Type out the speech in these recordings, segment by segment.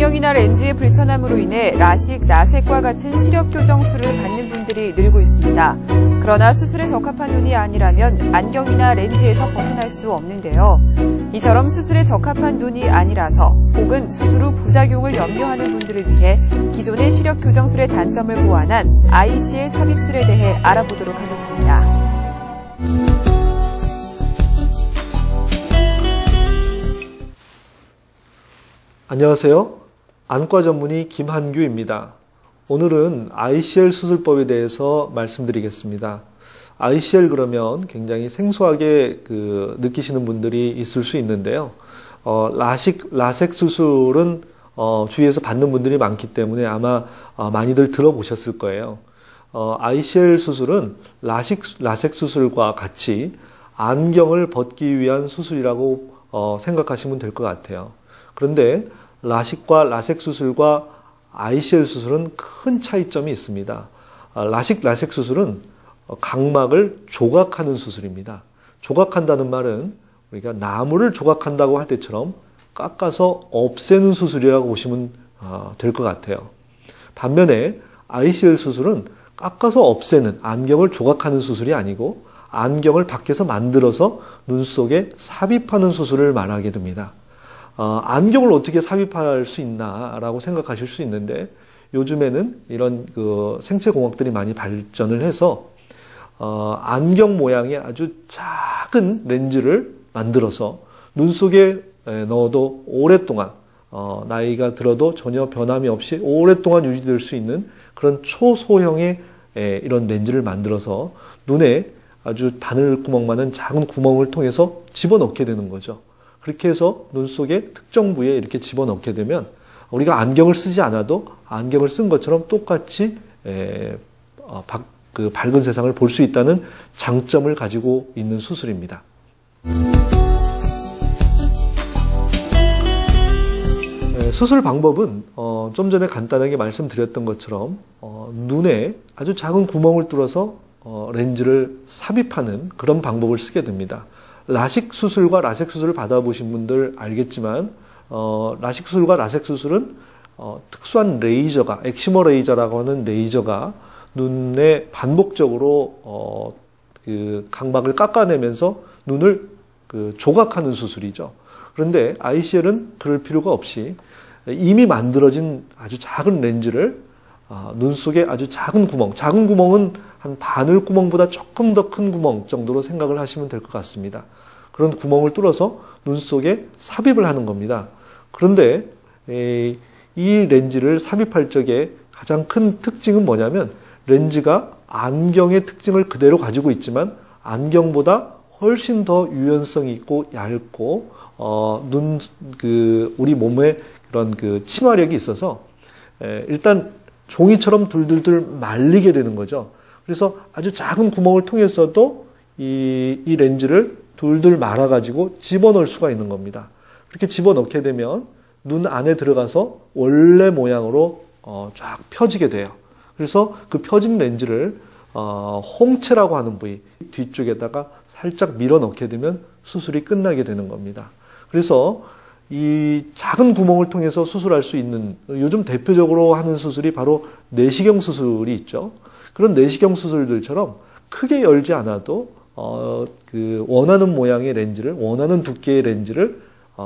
안경이나 렌즈의 불편함으로 인해 라식, 라섹과 같은 시력 교정술을 받는 분들이 늘고 있습니다. 그러나 수술에 적합한 눈이 아니라면 안경이나 렌즈에서 벗어날 수 없는데요. 이처럼 수술에 적합한 눈이 아니라서 혹은 수술 후 부작용을 염려하는 분들을 위해 기존의 시력 교정술의 단점을 보완한 ICL 삽입술에 대해 알아보도록 하겠습니다. 안녕하세요. 안과 전문의 김한규입니다. 오늘은 ICL 수술법에 대해서 말씀드리겠습니다. ICL 그러면 굉장히 생소하게 느끼시는 분들이 있을 수 있는데요. 라섹 수술은 주위에서 받는 분들이 많기 때문에 아마 많이들 들어보셨을 거예요. ICL 수술은 라섹 수술과 같이 안경을 벗기 위한 수술이라고 생각하시면 될 것 같아요. 그런데 라식과 라섹 수술과 ICL 수술은 큰 차이점이 있습니다. 라섹 수술은 각막을 조각하는 수술입니다. 조각한다는 말은 우리가 나무를 조각한다고 할 때처럼 깎아서 없애는 수술이라고 보시면 될 것 같아요. 반면에 ICL 수술은 깎아서 없애는, 안경을 조각하는 수술이 아니고 안경을 밖에서 만들어서 눈 속에 삽입하는 수술을 말하게 됩니다. 안경을 어떻게 삽입할 수 있나라고 생각하실 수 있는데 요즘에는 이런 생체공학들이 많이 발전을 해서 안경 모양의 아주 작은 렌즈를 만들어서 눈 속에 넣어도 오랫동안 나이가 들어도 전혀 변함이 없이 오랫동안 유지될 수 있는 그런 초소형의 이런 렌즈를 만들어서 눈에 아주 바늘구멍만한 작은 구멍을 통해서 집어넣게 되는 거죠. 그렇게 해서 눈 속에 특정 부위에 이렇게 집어넣게 되면 우리가 안경을 쓰지 않아도 안경을 쓴 것처럼 똑같이 밝은 세상을 볼 수 있다는 장점을 가지고 있는 수술입니다. 수술 방법은 좀 전에 간단하게 말씀드렸던 것처럼 눈에 아주 작은 구멍을 뚫어서 렌즈를 삽입하는 그런 방법을 쓰게 됩니다. 라식 수술과 라섹 수술을 받아보신 분들 알겠지만 라식 수술과 라섹 수술은 특수한 레이저가 엑시머 레이저라고 하는 레이저가 눈에 반복적으로 각막을 깎아내면서 눈을 조각하는 수술이죠. 그런데 ICL은 그럴 필요가 없이 이미 만들어진 아주 작은 렌즈를 눈 속에 아주 작은 구멍은 한 바늘구멍보다 조금 더 큰 구멍 정도로 생각을 하시면 될 것 같습니다. 그런 구멍을 뚫어서 눈 속에 삽입을 하는 겁니다. 그런데 이 렌즈를 삽입할 적에 가장 큰 특징은 뭐냐면 렌즈가 안경의 특징을 그대로 가지고 있지만 안경보다 훨씬 더 유연성이 있고 얇고 우리 몸에 그런 친화력이 있어서 일단 종이처럼 둘둘둘 말리게 되는 거죠. 그래서 아주 작은 구멍을 통해서도 이 렌즈를 둘둘 말아가지고 집어넣을 수가 있는 겁니다. 그렇게 집어넣게 되면 눈 안에 들어가서 원래 모양으로 쫙 펴지게 돼요. 그래서 그 펴진 렌즈를 홍채라고 하는 부위 뒤쪽에다가 살짝 밀어 넣게 되면 수술이 끝나게 되는 겁니다. 그래서 이 작은 구멍을 통해서 수술할 수 있는 요즘 대표적으로 하는 수술이 바로 내시경 수술이 있죠. 그런 내시경 수술들처럼 크게 열지 않아도 원하는 모양의 렌즈를 원하는 두께의 렌즈를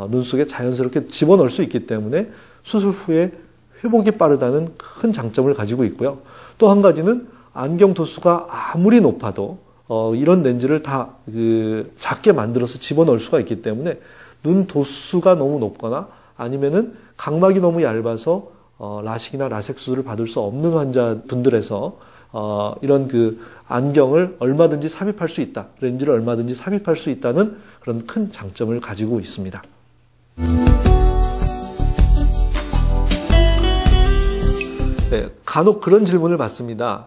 눈 속에 자연스럽게 집어넣을 수 있기 때문에 수술 후에 회복이 빠르다는 큰 장점을 가지고 있고요. 또 한 가지는 안경 도수가 아무리 높아도 이런 렌즈를 다 작게 만들어서 집어넣을 수가 있기 때문에 눈 도수가 너무 높거나 아니면은 각막이 너무 얇아서 라식이나 라섹 수술을 받을 수 없는 환자분들에서 이런 안경을 얼마든지 삽입할 수 있다. 렌즈를 얼마든지 삽입할 수 있다는 그런 큰 장점을 가지고 있습니다. 네, 간혹 그런 질문을 받습니다.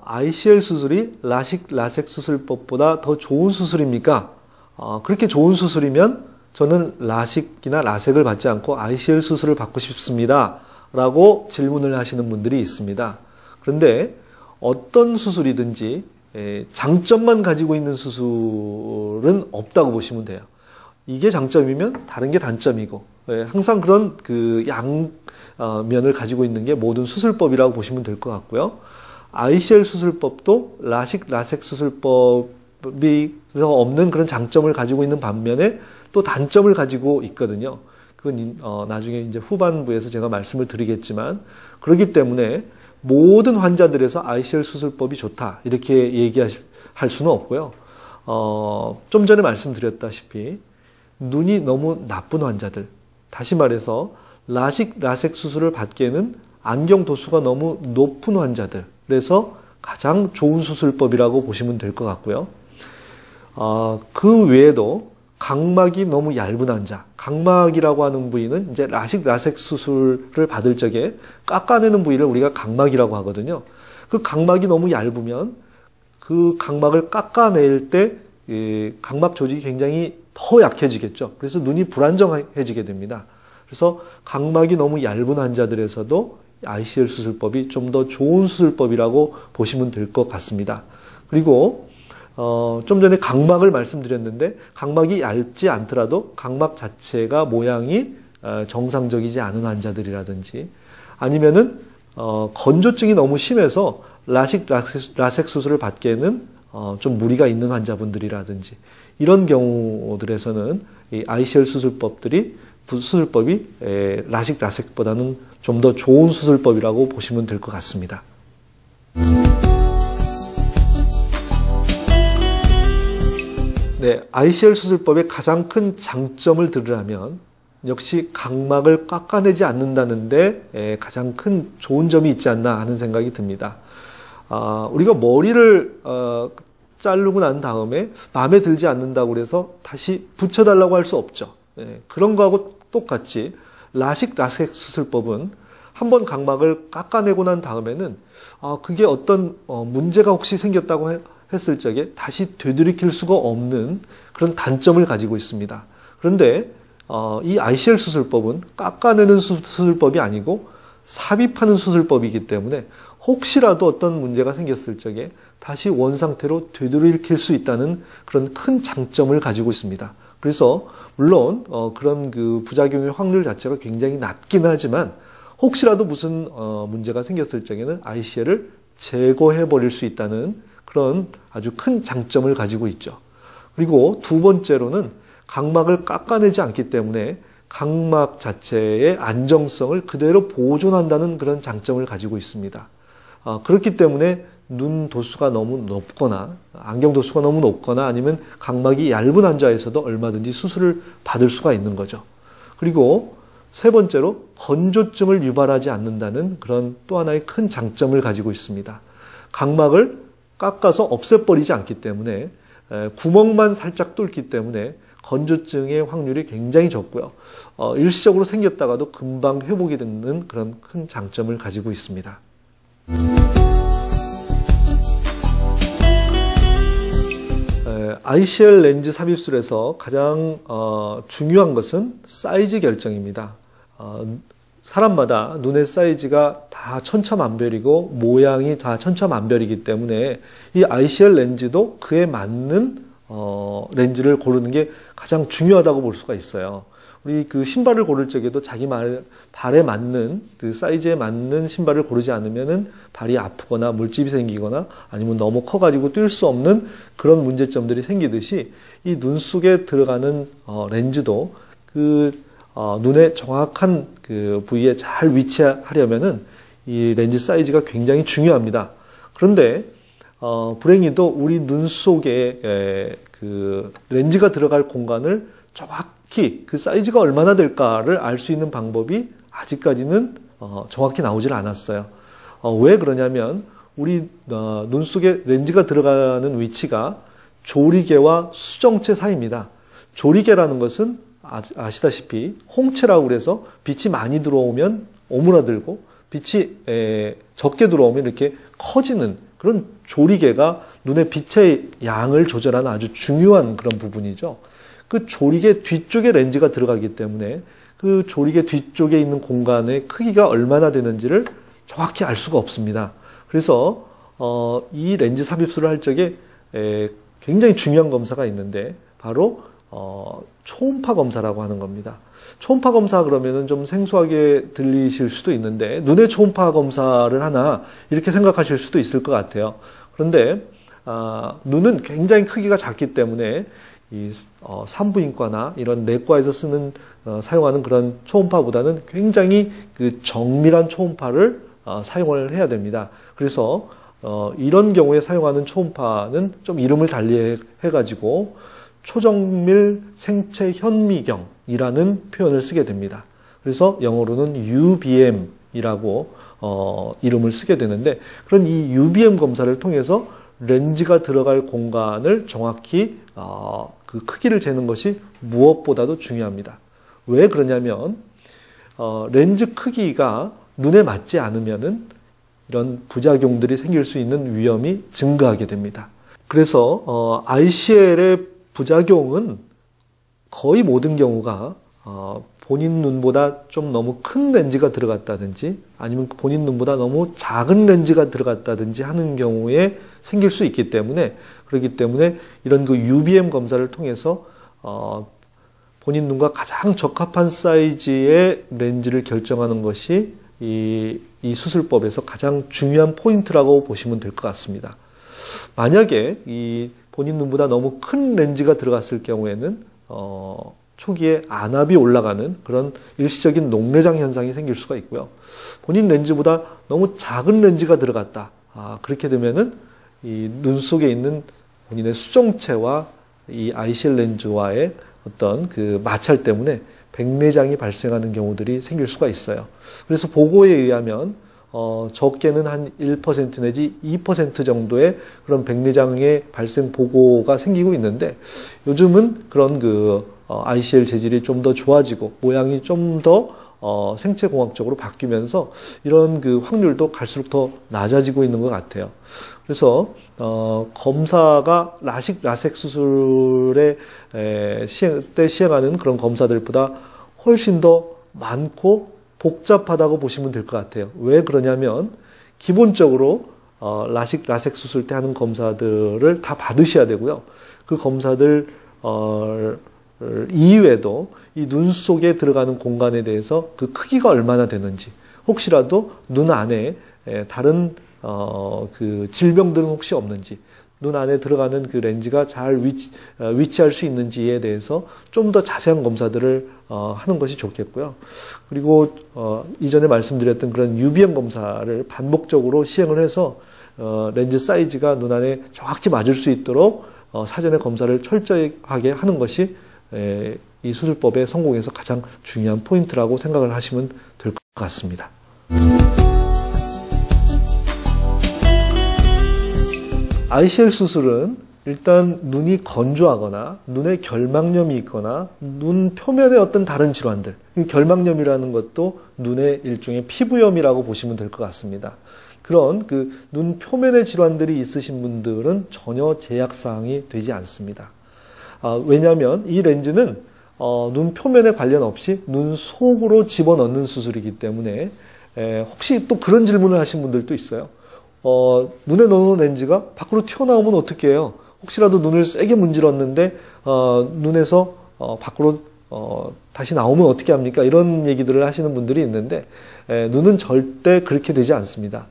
ICL 수술이 라섹 수술법보다 더 좋은 수술입니까? 그렇게 좋은 수술이면 저는 라식이나 라섹을 받지 않고 ICL 수술을 받고 싶습니다. 라고 질문을 하시는 분들이 있습니다. 그런데 어떤 수술이든지 장점만 가지고 있는 수술은 없다고 보시면 돼요. 이게 장점이면 다른 게 단점이고 항상 그런 그 양면을 가지고 있는 게 모든 수술법이라고 보시면 될 것 같고요. ICL 수술법도 라식, 라섹 수술법이 없는 그런 장점을 가지고 있는 반면에 또 단점을 가지고 있거든요. 그건 나중에 이제 후반부에서 제가 말씀을 드리겠지만, 그렇기 때문에 모든 환자들에서 ICL 수술법이 좋다 이렇게 얘기할 수는 없고요. 좀 전에 말씀드렸다시피 눈이 너무 나쁜 환자들, 다시 말해서 라식, 라섹 수술을 받기에는 안경 도수가 너무 높은 환자들, 그래서 가장 좋은 수술법이라고 보시면 될 것 같고요. 그 외에도 각막이 너무 얇은 환자, 각막이라고 하는 부위는 이제 라식, 라섹 수술을 받을 적에 깎아내는 부위를 우리가 각막이라고 하거든요. 그 각막이 너무 얇으면 그 각막을 깎아낼 때 각막 조직이 굉장히 더 약해지겠죠. 그래서 눈이 불안정해지게 됩니다. 그래서 각막이 너무 얇은 환자들에서도 ICL 수술법이 좀 더 좋은 수술법이라고 보시면 될 것 같습니다. 그리고 좀 전에 각막을 말씀드렸는데, 각막이 얇지 않더라도 각막 자체가 모양이 정상적이지 않은 환자들이라든지, 아니면은 건조증이 너무 심해서 라식, 라섹 수술을 받기에는 좀 무리가 있는 환자분들이라든지, 이런 경우들에서는 이 ICL 수술법이 라식, 라섹보다는 좀 더 좋은 수술법이라고 보시면 될 것 같습니다. 네, ICL 수술법의 가장 큰 장점을 들으라면 역시 각막을 깎아내지 않는다는데 가장 큰 좋은 점이 있지 않나 하는 생각이 듭니다. 우리가 머리를 자르고 난 다음에 마음에 들지 않는다고 해서 다시 붙여달라고 할 수 없죠. 그런 거하고 똑같이 라식, 라섹 수술법은 한번 각막을 깎아내고 난 다음에는 그게 어떤 문제가 혹시 생겼다고 했을 적에 다시 되돌이킬 수가 없는 그런 단점을 가지고 있습니다. 그런데 이 ICL 수술법은 깎아내는 수술법이 아니고 삽입하는 수술법이기 때문에 혹시라도 어떤 문제가 생겼을 적에 다시 원상태로 되돌이킬 수 있다는 그런 큰 장점을 가지고 있습니다. 그래서 물론 그런 그 부작용의 확률 자체가 굉장히 낮긴 하지만 혹시라도 무슨 문제가 생겼을 적에는 ICL을 제거해 버릴 수 있다는 그런 아주 큰 장점을 가지고 있죠. 그리고 두 번째로는 각막을 깎아내지 않기 때문에 각막 자체의 안정성을 그대로 보존한다는 그런 장점을 가지고 있습니다. 그렇기 때문에 눈 도수가 너무 높거나 안경 도수가 너무 높거나 아니면 각막이 얇은 환자에서도 얼마든지 수술을 받을 수가 있는 거죠. 그리고 세 번째로 건조증을 유발하지 않는다는 그런 또 하나의 큰 장점을 가지고 있습니다. 각막을 깎아서 없애버리지 않기 때문에 구멍만 살짝 뚫기 때문에 건조증의 확률이 굉장히 적고요. 일시적으로 생겼다가도 금방 회복이 되는 그런 큰 장점을 가지고 있습니다. ICL 렌즈 삽입술에서 가장 중요한 것은 사이즈 결정입니다. 사람마다 눈의 사이즈가 다 천차만별이고 모양이 다 천차만별이기 때문에 이 ICL 렌즈도 그에 맞는 렌즈를 고르는 게 가장 중요하다고 볼 수가 있어요. 우리 그 신발을 고를 적에도 자기 발에 맞는 그 사이즈에 맞는 신발을 고르지 않으면은 발이 아프거나 물집이 생기거나 아니면 너무 커가지고 뛸 수 없는 그런 문제점들이 생기듯이 이 눈 속에 들어가는 렌즈도 그 눈의 정확한 그 부위에 잘 위치하려면은 이 렌즈 사이즈가 굉장히 중요합니다. 그런데 불행히도 우리 눈 속에 그 렌즈가 들어갈 공간을 정확히 그 사이즈가 얼마나 될까를 알 수 있는 방법이 아직까지는 정확히 나오질 않았어요. 왜 그러냐면 우리 눈 속에 렌즈가 들어가는 위치가 조리개와 수정체 사이입니다. 조리개라는 것은 아시다시피 홍채라고 그래서 빛이 많이 들어오면 오므라들고 빛이 적게 들어오면 이렇게 커지는 그런 조리개가 눈의 빛의 양을 조절하는 아주 중요한 그런 부분이죠. 그 조리개 뒤쪽에 렌즈가 들어가기 때문에 그 조리개 뒤쪽에 있는 공간의 크기가 얼마나 되는지를 정확히 알 수가 없습니다. 그래서 이 렌즈 삽입술을 할 적에 굉장히 중요한 검사가 있는데 바로 초음파 검사라고 하는 겁니다. 초음파 검사 그러면은 좀 생소하게 들리실 수도 있는데 눈의 초음파 검사를 하나 이렇게 생각하실 수도 있을 것 같아요. 그런데 눈은 굉장히 크기가 작기 때문에 이 산부인과나 이런 내과에서 사용하는 그런 초음파보다는 굉장히 그 정밀한 초음파를 사용을 해야 됩니다. 그래서 이런 경우에 사용하는 초음파는 좀 이름을 달리 해가지고 초정밀 생체 현미경이라는 표현을 쓰게 됩니다. 그래서 영어로는 UBM이라고 이름을 쓰게 되는데, 그런 이 UBM 검사를 통해서 렌즈가 들어갈 공간을 정확히 그 크기를 재는 것이 무엇보다도 중요합니다. 왜 그러냐면 렌즈 크기가 눈에 맞지 않으면은 이런 부작용들이 생길 수 있는 위험이 증가하게 됩니다. 그래서 ICL의 부작용은 거의 모든 경우가 본인 눈보다 좀 너무 큰 렌즈가 들어갔다든지 아니면 본인 눈보다 너무 작은 렌즈가 들어갔다든지 하는 경우에 생길 수 있기 때문에, 그렇기 때문에 이런 그 UBM 검사를 통해서 본인 눈과 가장 적합한 사이즈의 렌즈를 결정하는 것이 이 수술법에서 가장 중요한 포인트라고 보시면 될 것 같습니다. 만약에 이 본인 눈보다 너무 큰 렌즈가 들어갔을 경우에는 초기에 안압이 올라가는 그런 일시적인 녹내장 현상이 생길 수가 있고요. 본인 렌즈보다 너무 작은 렌즈가 들어갔다. 그렇게 되면은 이 눈 속에 있는 본인의 수정체와 이 ICL 렌즈와의 어떤 그 마찰 때문에 백내장이 발생하는 경우들이 생길 수가 있어요. 그래서 보고에 의하면 적게는 한 1% 내지 2% 정도의 그런 백내장의 발생 보고가 생기고 있는데, 요즘은 그런 그 ICL 재질이 좀 더 좋아지고 모양이 좀 더 생체공학적으로 바뀌면서 이런 그 확률도 갈수록 더 낮아지고 있는 것 같아요. 그래서 검사가 라식 수술에 시행하는 그런 검사들보다 훨씬 더 많고 복잡하다고 보시면 될 것 같아요. 왜 그러냐면 기본적으로 라섹 수술 때 하는 검사들을 다 받으셔야 되고요. 그 검사들 이외에도 이 눈 속에 들어가는 공간에 대해서 그 크기가 얼마나 되는지, 혹시라도 눈 안에 다른 그 질병들은 혹시 없는지, 눈 안에 들어가는 그 렌즈가 잘 위치할 수 있는지에 대해서 좀 더 자세한 검사들을 하는 것이 좋겠고요. 그리고 이전에 말씀드렸던 그런 UBM 검사를 반복적으로 시행을 해서 렌즈 사이즈가 눈 안에 정확히 맞을 수 있도록 사전에 검사를 철저하게 하는 것이 이 수술법의 성공에서 가장 중요한 포인트라고 생각을 하시면 될 것 같습니다. ICL 수술은 일단 눈이 건조하거나 눈에 결막염이 있거나 눈 표면에 어떤 다른 질환들, 결막염이라는 것도 눈의 일종의 피부염이라고 보시면 될 것 같습니다. 그런 그 눈 표면의 질환들이 있으신 분들은 전혀 제약사항이 되지 않습니다. 왜냐하면 이 렌즈는 눈 표면에 관련 없이 눈 속으로 집어넣는 수술이기 때문에 혹시 또 그런 질문을 하신 분들도 있어요. 눈에 넣는 렌즈가 밖으로 튀어나오면 어떻게 해요? 혹시라도 눈을 세게 문질렀는데 눈에서 밖으로 다시 나오면 어떻게 합니까? 이런 얘기들을 하시는 분들이 있는데 눈은 절대 그렇게 되지 않습니다.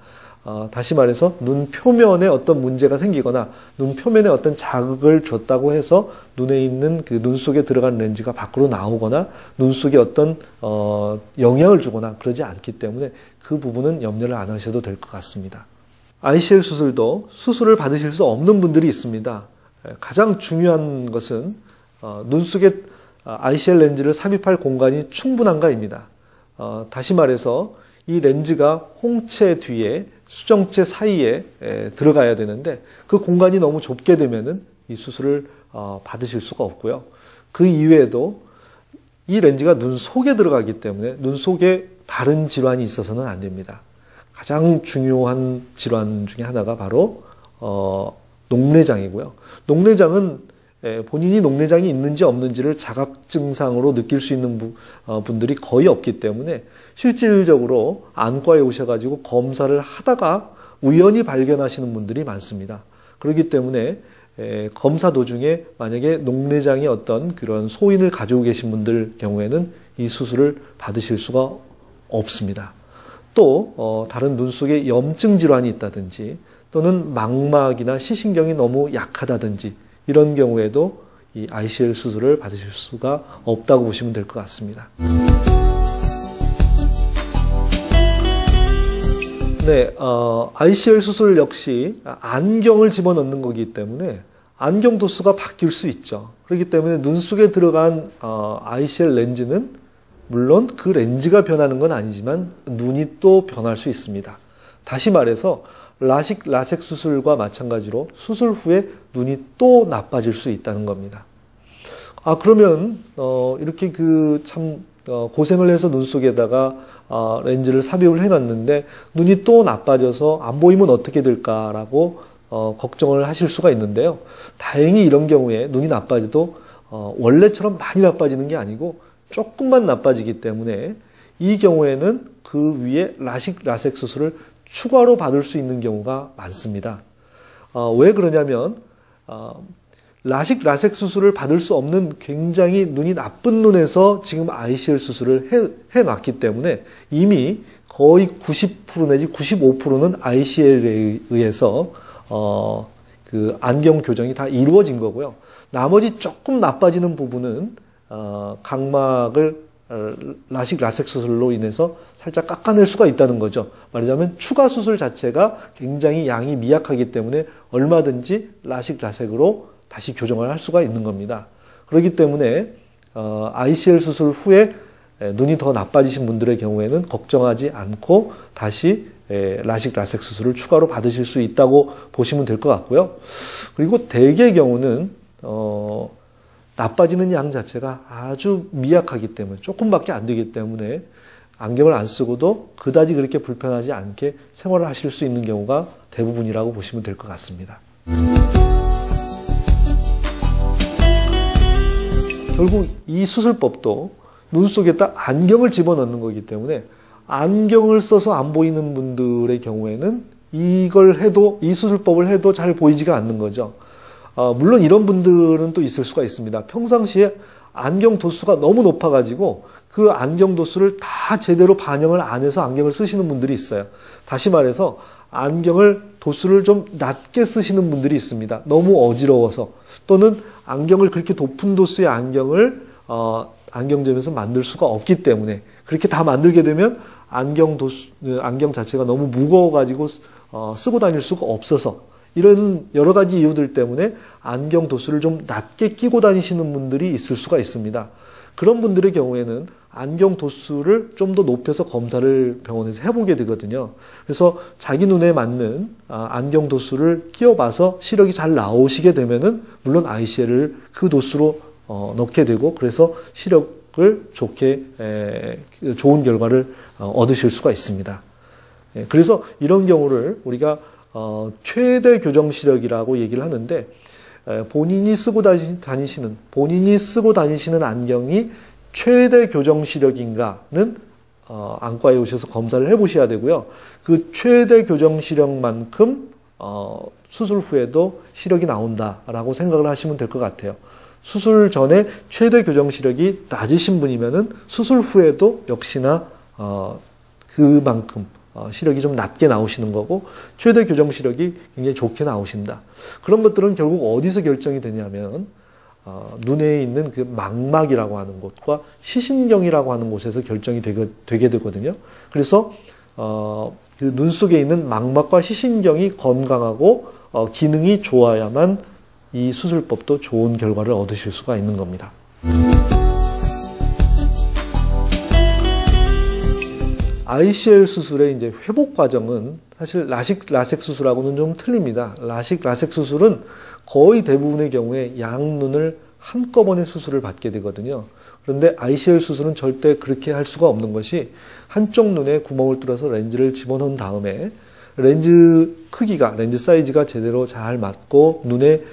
다시 말해서 눈 표면에 어떤 문제가 생기거나 눈 표면에 어떤 자극을 줬다고 해서 눈에 있는 그 눈 속에 들어간 렌즈가 밖으로 나오거나 눈 속에 어떤 영향을 주거나 그러지 않기 때문에 그 부분은 염려를 안 하셔도 될 것 같습니다. ICL 수술도 수술을 받으실 수 없는 분들이 있습니다. 가장 중요한 것은 눈 속에 ICL 렌즈를 삽입할 공간이 충분한가입니다. 다시 말해서 이 렌즈가 홍채 뒤에 수정체 사이에 들어가야 되는데 그 공간이 너무 좁게 되면은 이 수술을 받으실 수가 없고요. 그 이외에도 이 렌즈가 눈 속에 들어가기 때문에 눈 속에 다른 질환이 있어서는 안 됩니다. 가장 중요한 질환 중에 하나가 바로 녹내장이고요. 녹내장은 본인이 녹내장이 있는지 없는지를 자각 증상으로 느낄 수 있는 분들이 거의 없기 때문에 실질적으로 안과에 오셔가지고 검사를 하다가 우연히 발견하시는 분들이 많습니다. 그렇기 때문에 검사 도중에 만약에 녹내장에 어떤 그런 소인을 가지고 계신 분들 경우에는 이 수술을 받으실 수가 없습니다. 또 다른 눈 속에 염증 질환이 있다든지 또는 망막이나 시신경이 너무 약하다든지 이런 경우에도 이 ICL 수술을 받으실 수가 없다고 보시면 될 것 같습니다. 네, ICL 수술 역시 안경을 집어넣는 거기 때문에 안경 도수가 바뀔 수 있죠. 그렇기 때문에 눈 속에 들어간 ICL 렌즈는 물론 그 렌즈가 변하는 건 아니지만 눈이 또 변할 수 있습니다. 다시 말해서 라식 수술과 마찬가지로 수술 후에 눈이 또 나빠질 수 있다는 겁니다. 그러면 이렇게 고생을 해서 눈 속에다가 렌즈를 삽입을 해놨는데 눈이 또 나빠져서 안 보이면 어떻게 될까라고 걱정을 하실 수가 있는데요. 다행히 이런 경우에 눈이 나빠져도 원래처럼 많이 나빠지는 게 아니고 조금만 나빠지기 때문에 이 경우에는 그 위에 라섹 수술을 추가로 받을 수 있는 경우가 많습니다. 왜 그러냐면 라섹 수술을 받을 수 없는 굉장히 눈이 나쁜 눈에서 지금 ICL 수술을 해놨기 때문에 이미 거의 90% 내지 95%는 ICL에 의해서 그 안경 교정이 다 이루어진 거고요. 나머지 조금 나빠지는 부분은 각막을 라섹 수술로 인해서 살짝 깎아낼 수가 있다는 거죠. 말하자면 추가 수술 자체가 굉장히 양이 미약하기 때문에 얼마든지 라섹으로 다시 교정을 할 수가 있는 겁니다. 그렇기 때문에 ICL 수술 후에 눈이 더 나빠지신 분들의 경우에는 걱정하지 않고 다시 라섹 수술을 추가로 받으실 수 있다고 보시면 될 것 같고요. 그리고 대개의 경우는 나빠지는 양 자체가 아주 미약하기 때문에 조금밖에 안 되기 때문에 안경을 안 쓰고도 그다지 그렇게 불편하지 않게 생활을 하실 수 있는 경우가 대부분이라고 보시면 될 것 같습니다. 결국 이 수술법도 눈 속에다 안경을 집어넣는 거기 때문에 안경을 써서 안 보이는 분들의 경우에는 이걸 해도, 이 수술법을 해도 잘 보이지가 않는 거죠. 물론 이런 분들은 또 있을 수가 있습니다. 평상시에 안경 도수가 너무 높아가지고 그 안경 도수를 다 제대로 반영을 안 해서 안경을 쓰시는 분들이 있어요. 다시 말해서 안경을 도수를 좀 낮게 쓰시는 분들이 있습니다. 너무 어지러워서. 또는 안경을 그렇게 높은 도수의 안경을 안경점에서 만들 수가 없기 때문에 그렇게 다 만들게 되면 안경 자체가 너무 무거워가지고 쓰고 다닐 수가 없어서 이런 여러 가지 이유들 때문에 안경 도수를 좀 낮게 끼고 다니시는 분들이 있을 수가 있습니다. 그런 분들의 경우에는 안경 도수를 좀 더 높여서 검사를 병원에서 해보게 되거든요. 그래서 자기 눈에 맞는 안경 도수를 끼워봐서 시력이 잘 나오시게 되면은 물론 ICL을 그 도수로 넣게 되고 그래서 시력을 좋은 결과를 얻으실 수가 있습니다. 그래서 이런 경우를 우리가 최대 교정 시력이라고 얘기를 하는데 본인이 쓰고 다니시는 안경이 최대 교정 시력인가는 안과에 오셔서 검사를 해보셔야 되고요. 그 최대 교정 시력만큼 수술 후에도 시력이 나온다라고 생각을 하시면 될 것 같아요. 수술 전에 최대 교정 시력이 낮으신 분이면은 수술 후에도 역시나 그만큼 시력이 좀 낮게 나오시는 거고 최대 교정 시력이 굉장히 좋게 나오신다. 그런 것들은 결국 어디서 결정이 되냐면 눈에 있는 그 망막이라고 하는 곳과 시신경이라고 하는 곳에서 결정이 되게 되거든요. 그래서 그 눈 속에 있는 망막과 시신경이 건강하고 기능이 좋아야만 이 수술법도 좋은 결과를 얻으실 수가 있는 겁니다. ICL 수술의 이제 회복 과정은 사실 라섹 수술하고는 좀 틀립니다. 라섹 수술은 거의 대부분의 경우에 양눈을 한꺼번에 수술을 받게 되거든요. 그런데 ICL 수술은 절대 그렇게 할 수가 없는 것이 한쪽 눈에 구멍을 뚫어서 렌즈를 집어넣은 다음에 렌즈 크기가, 렌즈 사이즈가 제대로 잘 맞고 눈에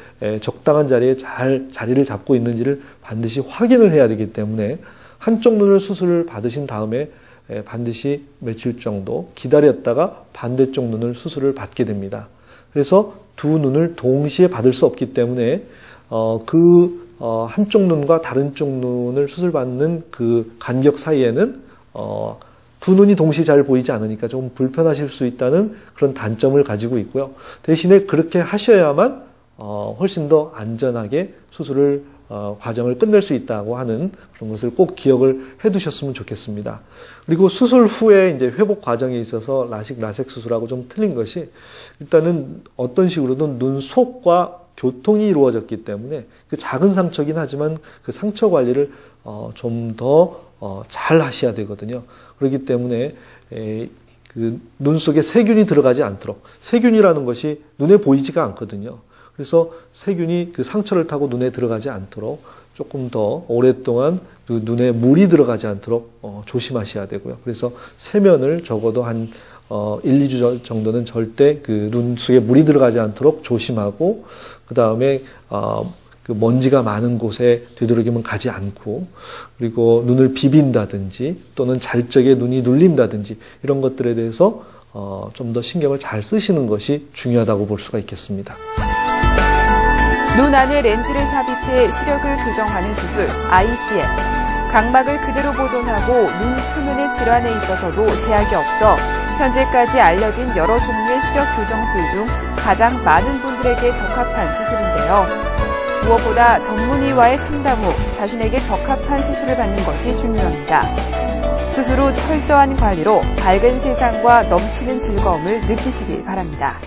적당한 자리에 잘 자리를 잡고 있는지를 반드시 확인을 해야 되기 때문에 한쪽 눈을 수술을 받으신 다음에 반드시 며칠 정도 기다렸다가 반대쪽 눈을 수술을 받게 됩니다. 그래서 두 눈을 동시에 받을 수 없기 때문에 한쪽 눈과 다른 쪽 눈을 수술받는 그 간격 사이에는 두 눈이 동시에 잘 보이지 않으니까 좀 불편하실 수 있다는 그런 단점을 가지고 있고요. 대신에 그렇게 하셔야만 훨씬 더 안전하게 수술을 과정을 끝낼 수 있다고 하는 그런 것을 꼭 기억을 해 두셨으면 좋겠습니다. 그리고 수술 후에 이제 회복 과정에 있어서 라식 수술하고 좀 틀린 것이 일단은 어떤 식으로든 눈 속과 교통이 이루어졌기 때문에 그 작은 상처긴 하지만 그 상처 관리를 좀 더 잘 하셔야 되거든요. 그렇기 때문에 그 눈 속에 세균이 들어가지 않도록, 세균이라는 것이 눈에 보이지가 않거든요. 그래서 세균이 그 상처를 타고 눈에 들어가지 않도록 조금 더 오랫동안 그 눈에 물이 들어가지 않도록 조심하셔야 되고요. 그래서 세면을 적어도 한 1, 2주 정도는 절대 그 눈 속에 물이 들어가지 않도록 조심하고, 그 다음에 그 먼지가 많은 곳에 되도록이면 가지 않고, 그리고 눈을 비빈다든지 또는 잘 적에 눈이 눌린다든지 이런 것들에 대해서 좀 더 신경을 잘 쓰시는 것이 중요하다고 볼 수가 있겠습니다. 눈 안에 렌즈를 삽입해 시력을 교정하는 수술, ICL. 각막을 그대로 보존하고 눈 표면의 질환에 있어서도 제약이 없어 현재까지 알려진 여러 종류의 시력 교정술 중 가장 많은 분들에게 적합한 수술인데요. 무엇보다 전문의와의 상담 후 자신에게 적합한 수술을 받는 것이 중요합니다. 수술 후 철저한 관리로 밝은 세상과 넘치는 즐거움을 느끼시길 바랍니다.